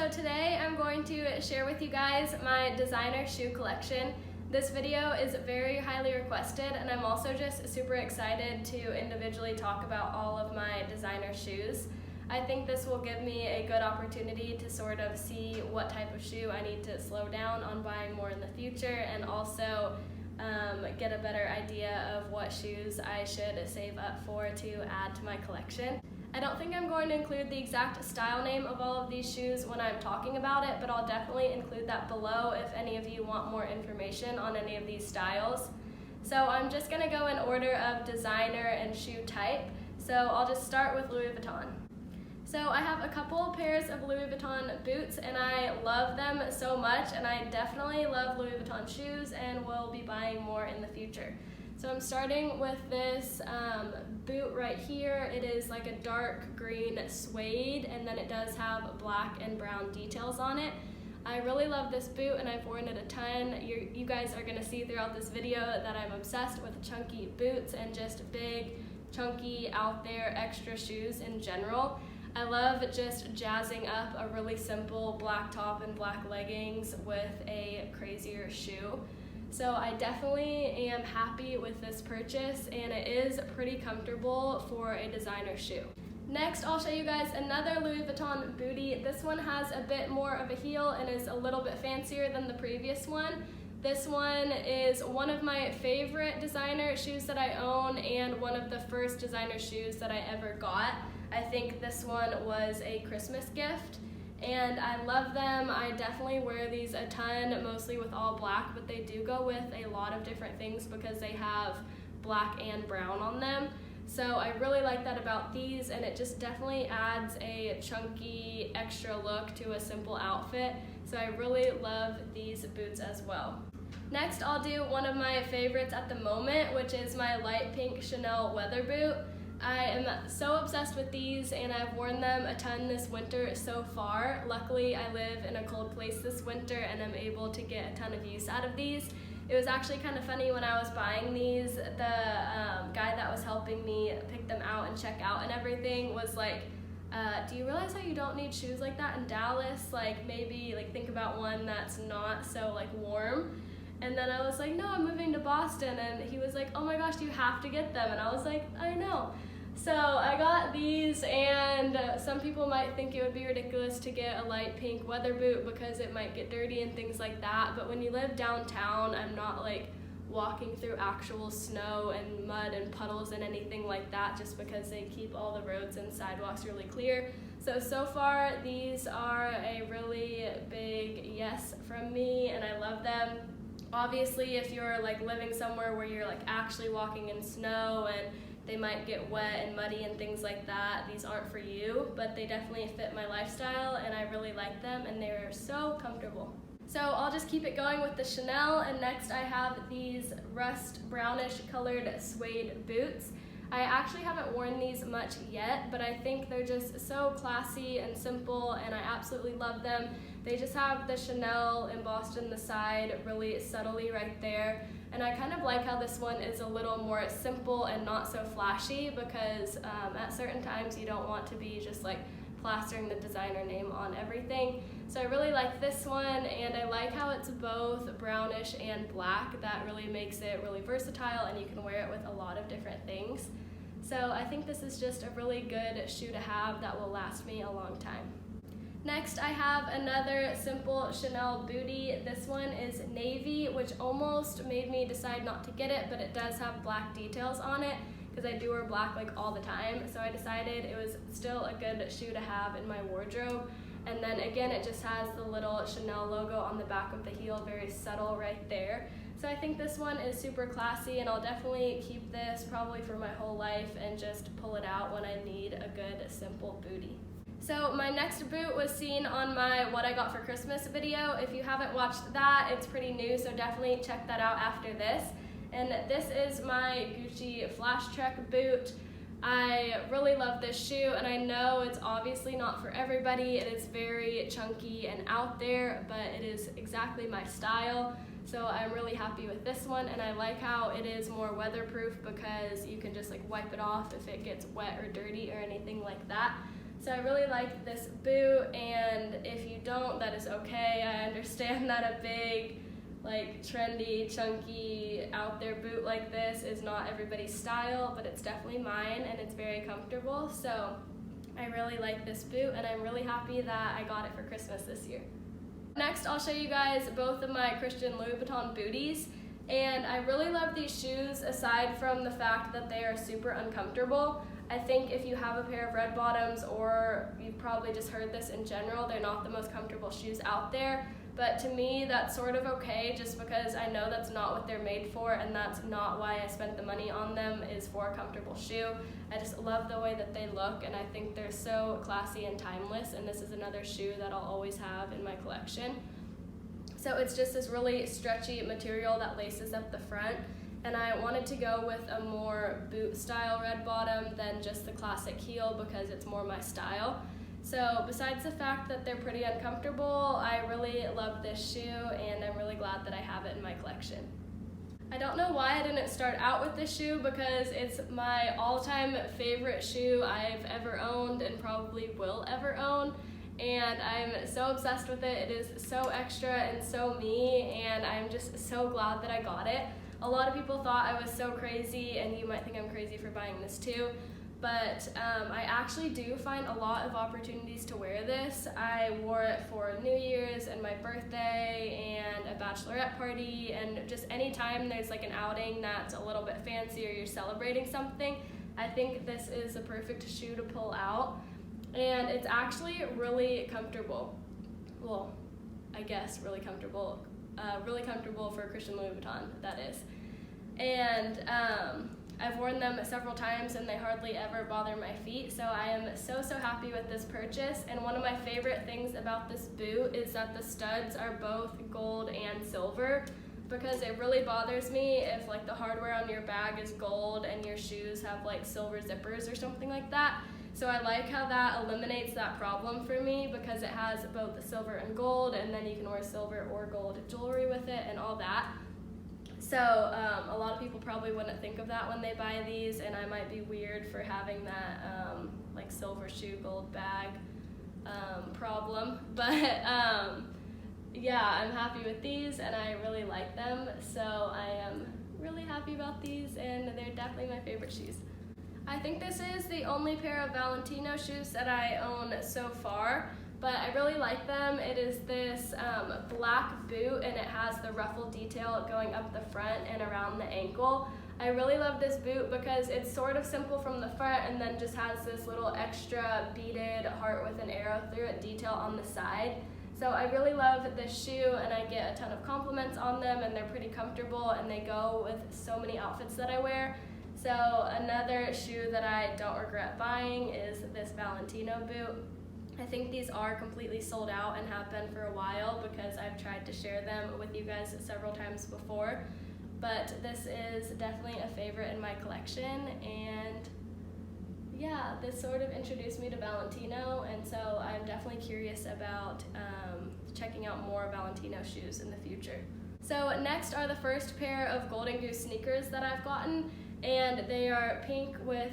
so today I'm going to share with you guys my designer shoe collection. This video is very highly requested, and I'm also just super excited to individually talk about all of my designer shoes. I think this will give me a good opportunity to sort of see what type of shoe I need to slow down on buying more in the future, and also get a better idea of what shoes I should save up for to add to my collection. I don't think I'm going to include the exact style name of all of these shoes when I'm talking about it, but I'll definitely include that below if any of you want more information on any of these styles. So I'm just going to go in order of designer and shoe type. So I'll just start with Louis Vuitton. So I have a couple pairs of Louis Vuitton boots, and I love them so much, and I definitely love Louis Vuitton shoes and will be buying more in the future. So I'm starting with this boot right here. It is like a dark green suede, and then it does have black and brown details on it. I really love this boot, and I've worn it a ton. You guys are gonna see throughout this video that I'm obsessed with chunky boots and just big, chunky, out there, extra shoes in general. I love just jazzing up a really simple black top and black leggings with a crazier shoe. So I definitely am happy with this purchase, and it is pretty comfortable for a designer shoe. Next, I'll show you guys another Louis Vuitton bootie. This one has a bit more of a heel and is a little bit fancier than the previous one. This one is one of my favorite designer shoes that I own, and one of the first designer shoes that I ever got. I think this one was a Christmas gift, and I love them. I definitely wear these a ton, mostly with all black, but they do go with a lot of different things because they have black and brown on them. So I really like that about these, and it just definitely adds a chunky extra look to a simple outfit. So I really love these boots as well. Next, I'll do one of my favorites at the moment, which is my light pink Chanel weather boot. I am so obsessed with these, and I've worn them a ton this winter so far. Luckily, I live in a cold place this winter, and I'm able to get a ton of use out of these. It was actually kind of funny when I was buying these, the guy that was helping me pick them out and check out and everything was like, do you realize how you don't need shoes like that in Dallas? Like, maybe think about one that's not so warm. And then I was like, no, I'm moving to Boston. And he was like, oh my gosh, you have to get them. And I was like, I know. So I got these, and some people might think it would be ridiculous to get a light pink weather boot because it might get dirty and things like that. But when you live downtown, I'm not walking through actual snow and mud and puddles and anything like that, just because they keep all the roads and sidewalks really clear. So far, these are a really big yes from me, and I love them. Obviously, if you're living somewhere where you're actually walking in snow and they might get wet and muddy and things like that, these aren't for you, but they definitely fit my lifestyle, and I really like them, and they're so comfortable. So I'll just keep it going with the Chanel, and next I have these rust brownish colored suede boots. I actually haven't worn these much yet, but I think they're just so classy and simple, and I absolutely love them. They just have the Chanel embossed in the side really subtly right there. And I kind of like how this one is a little more simple and not so flashy, because at certain times you don't want to be just plastering the designer name on everything. So I really like this one, and I like how it's both brownish and black. That really makes it really versatile, and you can wear it with a lot of different things. So I think this is just a really good shoe to have that will last me a long time. Next, I have another simple Chanel bootie. This one is navy, which almost made me decide not to get it, but it does have black details on it because I do wear black all the time. So I decided it was still a good shoe to have in my wardrobe. And then again, it just has the little Chanel logo on the back of the heel, very subtle right there. So I think this one is super classy, and I'll definitely keep this probably for my whole life and just pull it out when I need a good simple bootie. So my next boot was seen on my What I Got for Christmas video. If you haven't watched that, it's pretty new, so definitely check that out after this. And this is my Gucci Flash Trek boot. I really love this shoe, and I know it's obviously not for everybody. It is very chunky and out there, but it is exactly my style. So I'm really happy with this one, and I like how it is more weatherproof because you can just wipe it off if it gets wet or dirty or anything like that. So I really like this boot, and and if you don't, that is okay. I understand that a big, like, trendy, chunky, out there boot like this is not everybody's style, but it's definitely mine, and it's very comfortable. So I really like this boot, and I'm really happy that I got it for Christmas this year. Next, I'll show you guys both of my Christian Louis Vuitton booties. And I really love these shoes aside from the fact that they are super uncomfortable. I think if you have a pair of red bottoms, or you've probably just heard this in general, they're not the most comfortable shoes out there. But to me, that's sort of okay, just because I know that's not what they're made for, and that's not why I spent the money on them, is for a comfortable shoe. I just love the way that they look, and I think they're so classy and timeless, and this is another shoe that I'll always have in my collection. So it's just this really stretchy material that laces up the front, and I wanted to go with a more boot style red bottom than just the classic heel because it's more my style. So besides the fact that they're pretty uncomfortable, I really love this shoe, and I'm really glad that I have it in my collection. I don't know why I didn't start out with this shoe because it's my all-time favorite shoe I've ever owned and probably will ever own. And I'm so obsessed with it. It is so extra and so me, and I'm just so glad that I got it. A lot of people thought I was so crazy, and you might think I'm crazy for buying this too, but I actually do find a lot of opportunities to wear this. I wore it for New Year's and my birthday and a bachelorette party, and just any time there's like an outing that's a little bit fancy or you're celebrating something, I think this is the perfect shoe to pull out. And it's actually really comfortable. Well, I guess really comfortable for Christian Louis Vuitton, that is. And I've worn them several times and they hardly ever bother my feet, so I am so happy with this purchase. And one of my favorite things about this boot is that the studs are both gold and silver, because it really bothers me if like the hardware on your bag is gold and your shoes have like silver zippers or something like that. So I like how that eliminates that problem for me, because it has both the silver and gold, and then you can wear silver or gold jewelry with it and all that. So a lot of people probably wouldn't think of that when they buy these, and I might be weird for having that like silver shoe, gold bag problem. But yeah, I'm happy with these and I really like them. So I am really happy about these, and they're definitely my favorite shoes. I think this is the only pair of Valentino shoes that I own so far, but I really like them. It is this black boot, and it has the ruffle detail going up the front and around the ankle. I really love this boot because it's sort of simple from the front and then just has this little extra beaded heart with an arrow through it detail on the side. So I really love this shoe, and I get a ton of compliments on them, and they're pretty comfortable, and they go with so many outfits that I wear. So another shoe that I don't regret buying is this Valentino boot. I think these are completely sold out and have been for a while, because I've tried to share them with you guys several times before. But this is definitely a favorite in my collection, and yeah, this sort of introduced me to Valentino, and so I'm definitely curious about checking out more Valentino shoes in the future. So next are the first pair of Golden Goose sneakers that I've gotten. And they are pink with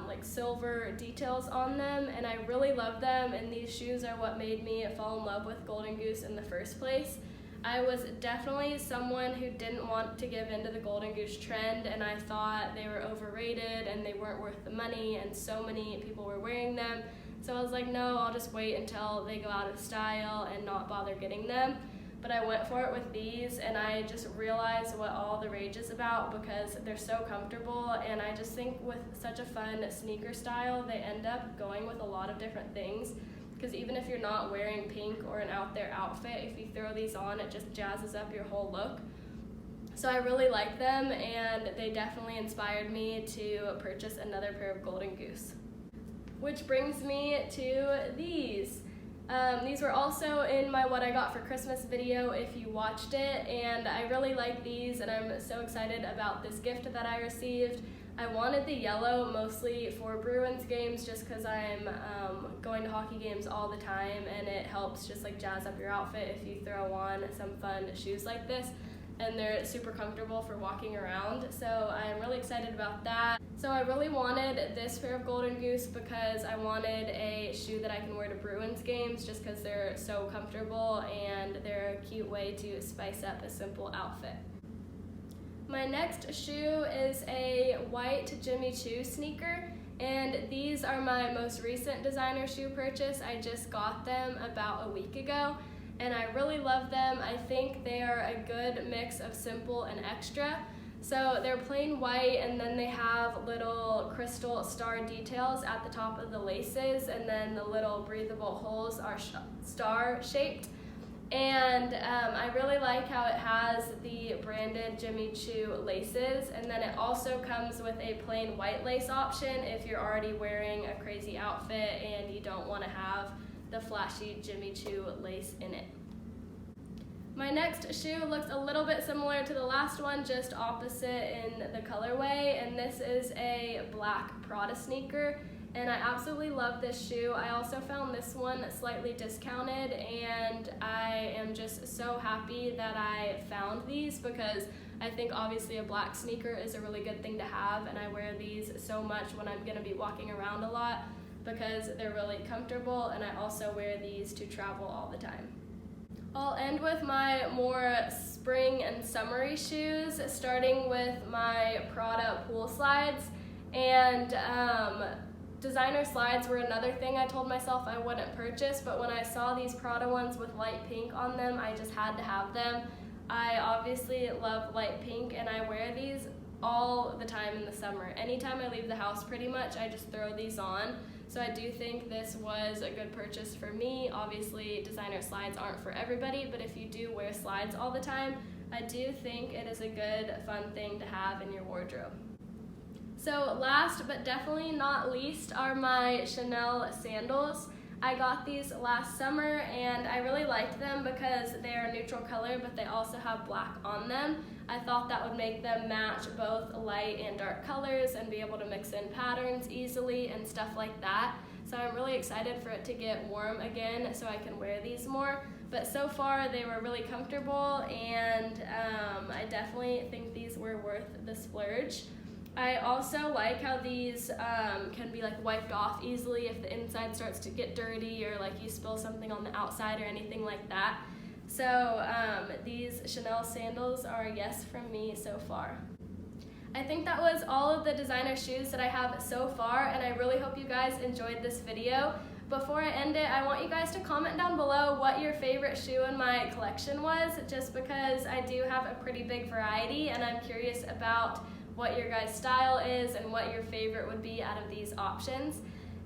like silver details on them, and I really love them, and these shoes are what made me fall in love with Golden Goose in the first place. I was definitely someone who didn't want to give into the Golden Goose trend, and I thought they were overrated and they weren't worth the money, and so many people were wearing them. So I was like, no, I'll just wait until they go out of style and not bother getting them. But I went for it with these, and I just realized what all the rage is about, because they're so comfortable, and I just think with such a fun sneaker style, they end up going with a lot of different things. Because even if you're not wearing pink or an out there outfit, if you throw these on, it just jazzes up your whole look. So I really like them, and they definitely inspired me to purchase another pair of Golden Goose. Which brings me to these. These were also in my What I Got for Christmas video if you watched it, and I really like these, and I'm so excited about this gift that I received. I wanted the yellow mostly for Bruins games, just because I'm going to hockey games all the time, and it helps just like jazz up your outfit if you throw on some fun shoes like this. and they're super comfortable for walking around. So I'm really excited about that. So I really wanted this pair of Golden Goose because I wanted a shoe that I can wear to Bruins games just because they're so comfortable and they're a cute way to spice up a simple outfit. My next shoe is a white Jimmy Choo sneaker, and these are my most recent designer shoe purchase. I just got them about a week ago, and I really love them. I think they are a good mix of simple and extra. So they're plain white, and then they have little crystal star details at the top of the laces, and then the little breathable holes are star shaped. And I really like how it has the branded Jimmy Choo laces, and then it also comes with a plain white lace option if you're already wearing a crazy outfit and you don't want to have the flashy Jimmy Choo lace in it. My next shoe looks a little bit similar to the last one, just opposite in the colorway, and this is a black Prada sneaker. And I absolutely love this shoe. I also found this one slightly discounted, and I am just so happy that I found these because I think obviously a black sneaker is a really good thing to have, and I wear these so much when I'm gonna be walking around a lot because they're really comfortable, and I also wear these to travel all the time. I'll end with my more spring and summery shoes, starting with my Prada pool slides. And designer slides were another thing I told myself I wouldn't purchase, but when I saw these Prada ones with light pink on them, I just had to have them. I obviously love light pink, and I wear these all the time in the summer. Anytime I leave the house pretty much, I just throw these on. So I do think this was a good purchase for me. Obviously, designer slides aren't for everybody, but if you do wear slides all the time, I do think it is a good, fun thing to have in your wardrobe. So last but definitely not least are my Chanel sandals. I got these last summer, and I really liked them because they are a neutral color, but they also have black on them. I thought that would make them match both light and dark colors and be able to mix in patterns easily and stuff like that. So I'm really excited for it to get warm again so I can wear these more. But so far they were really comfortable, and I definitely think these were worth the splurge. I also like how these can be like wiped off easily if the inside starts to get dirty or like you spill something on the outside or anything like that. So these Chanel sandals are a yes from me so far. I think that was all of the designer shoes that I have so far, and I really hope you guys enjoyed this video. Before I end it, I want you guys to comment down below what your favorite shoe in my collection was, just because I do have a pretty big variety, and I'm curious about what your guys' style is and what your favorite would be out of these options.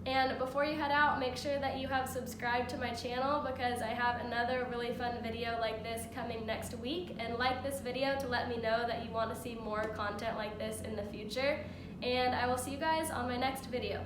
And before you head out, make sure that you have subscribed to my channel because I have another really fun video like this coming next week. And like this video to let me know that you want to see more content like this in the future. And I will see you guys on my next video.